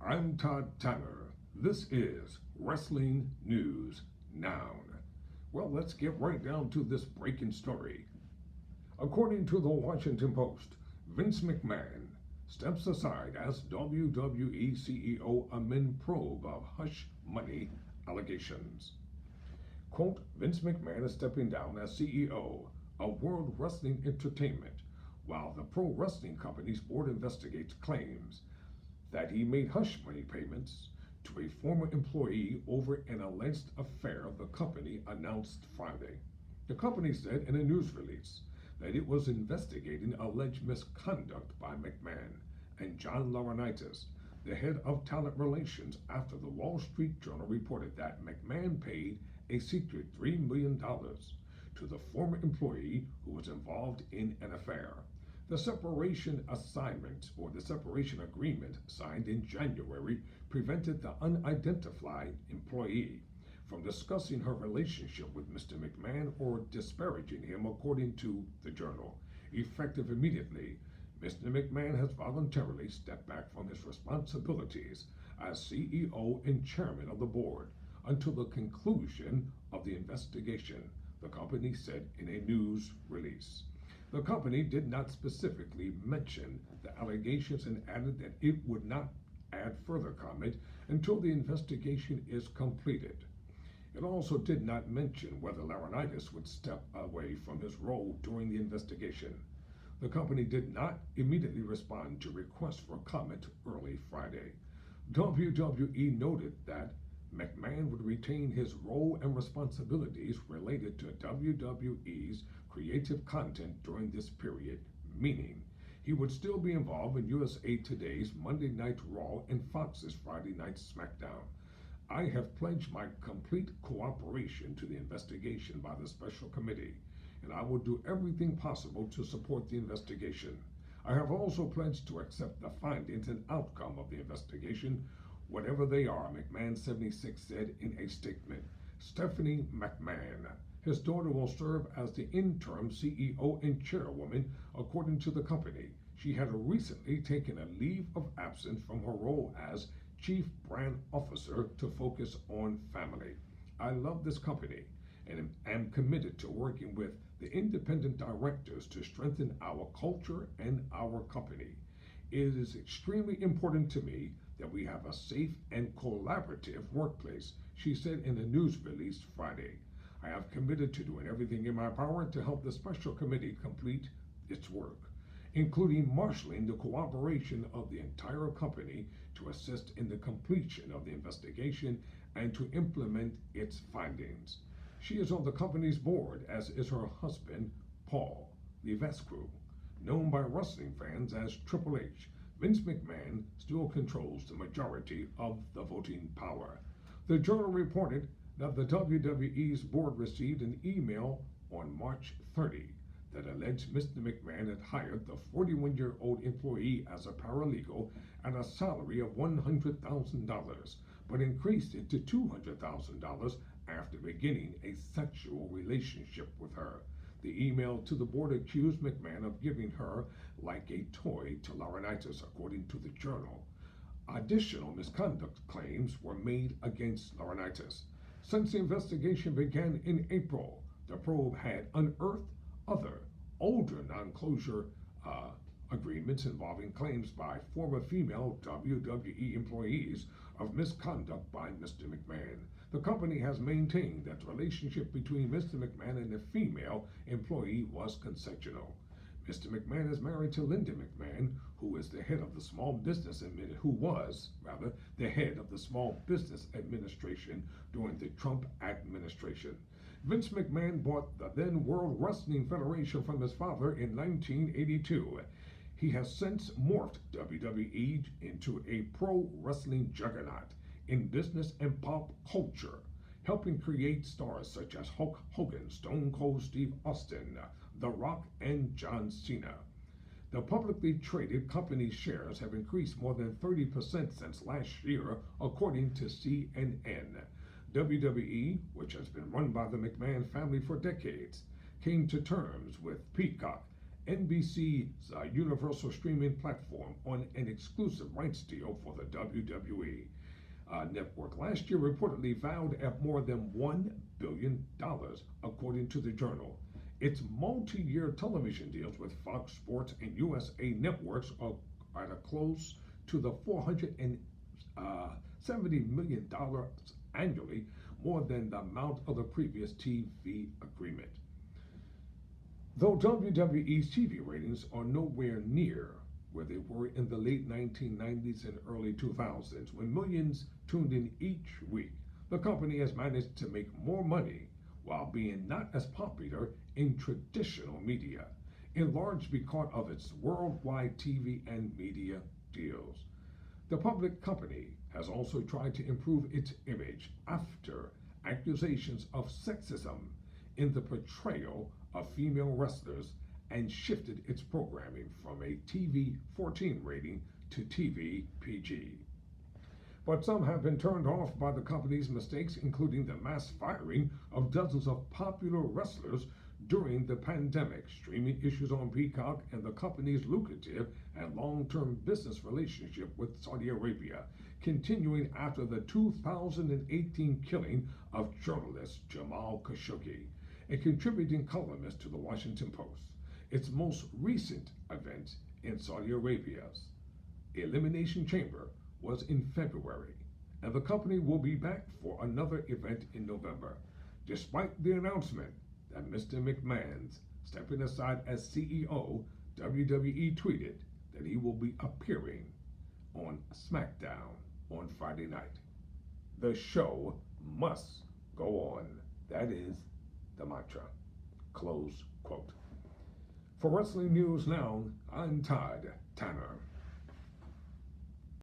I'm Todd Tanner. This is Wrestling News Now. Well, let's get right down to this breaking story. According to the Washington Post, Vince McMahon steps aside as WWE CEO amid probe of hush money allegations. Quote, Vince McMahon is stepping down as CEO of World Wrestling Entertainment while the pro wrestling company's board investigates claims that he made hush money payments to a former employee over an alleged affair, the company announced Friday. The company said in a news release that it was investigating alleged misconduct by McMahon and John Laurinaitis, the head of talent relations, after the Wall Street Journal reported that McMahon paid a secret $3 million to the former employee who was involved in an affair. The separation assignment or the separation agreement signed in January prevented the unidentified employee from discussing her relationship with Mr. McMahon or disparaging him, according to the Journal. Effective immediately, Mr. McMahon has voluntarily stepped back from his responsibilities as CEO and chairman of the board until the conclusion of the investigation, the company said in a news release. The company did not specifically mention the allegations and added that it would not add further comment until the investigation is completed. It also did not mention whether Laurinaitis would step away from his role during the investigation. The company did not immediately respond to requests for comment early Friday. WWE noted that McMahon would retain his role and responsibilities related to WWE's creative content during this period, meaning he would still be involved in USA Today's Monday Night Raw and Fox's Friday Night SmackDown. I have pledged my complete cooperation to the investigation by the special committee, and I will do everything possible to support the investigation. I have also pledged to accept the findings and outcome of the investigation, whatever they are, McMahon 76 said in a statement. Stephanie McMahon, his daughter, will serve as the interim CEO and chairwoman, according to the company. She had recently taken a leave of absence from her role as Chief Brand Officer to focus on family. I love this company and am committed to working with the independent directors to strengthen our culture and our company. It is extremely important to me that we have a safe and collaborative workplace, she said in a news release Friday. I have committed to doing everything in my power to help the special committee complete its work, including marshaling the cooperation of the entire company to assist in the completion of the investigation and to implement its findings. She is on the company's board, as is her husband, Paul Levesque, known by wrestling fans as Triple H. Vince McMahon still controls the majority of the voting power. The Journal reported that the WWE's board received an email on March 30 that alleged Mr. McMahon had hired the 41-year-old employee as a paralegal at a salary of $100,000, but increased it to $200,000 after beginning a sexual relationship with her. The email to the board accused McMahon of giving her like a toy to Laurinaitis, according to the Journal. Additional misconduct claims were made against Laurinaitis. Since the investigation began in April, the probe had unearthed other, older non-closure agreements involving claims by former female WWE employees of misconduct by Mr. McMahon. The company has maintained that the relationship between Mr. McMahon and the female employee was consensual. Mr. McMahon is married to Linda McMahon, who was the head of the Small Business Administration during the Trump administration. Vince McMahon bought the then World Wrestling Federation from his father in 1982. He has since morphed WWE into a pro wrestling juggernaut in business and pop culture, helping create stars such as Hulk Hogan, Stone Cold Steve Austin, The Rock, and John Cena. The publicly traded company's shares have increased more than 30% since last year, according to CNN. WWE, which has been run by the McMahon family for decades, came to terms with Peacock NBC's Universal streaming platform on an exclusive rights deal for the WWE Network last year reportedly valued at more than $1 billion, according to the Journal. Its multi-year television deals with Fox Sports and USA Networks are at a close to the $470 million annually, more than the amount of the previous TV agreement. Though WWE's TV ratings are nowhere near where they were in the late 1990s and early 2000s, when millions tuned in each week, the company has managed to make more money while being not as popular in traditional media, in large because of its worldwide TV and media deals. The public company has also tried to improve its image after accusations of sexism in the portrayal of female wrestlers and shifted its programming from a TV 14 rating to TV PG. But some have been turned off by the company's mistakes, including the mass firing of dozens of popular wrestlers during the pandemic, streaming issues on Peacock, and the company's lucrative and long-term business relationship with Saudi Arabia, continuing after the 2018 killing of journalist Jamal Khashoggi, a contributing columnist to the Washington Post. Its most recent event in Saudi Arabia's Elimination Chamber was in February, and the company will be back for another event in November, despite the announcement that Mr. McMahon's stepping aside as CEO. WWE tweeted that he will be appearing on SmackDown on Friday night. The show must go on. That is the mantra. Close quote. For Wrestling News Now, I'm Todd Tanner.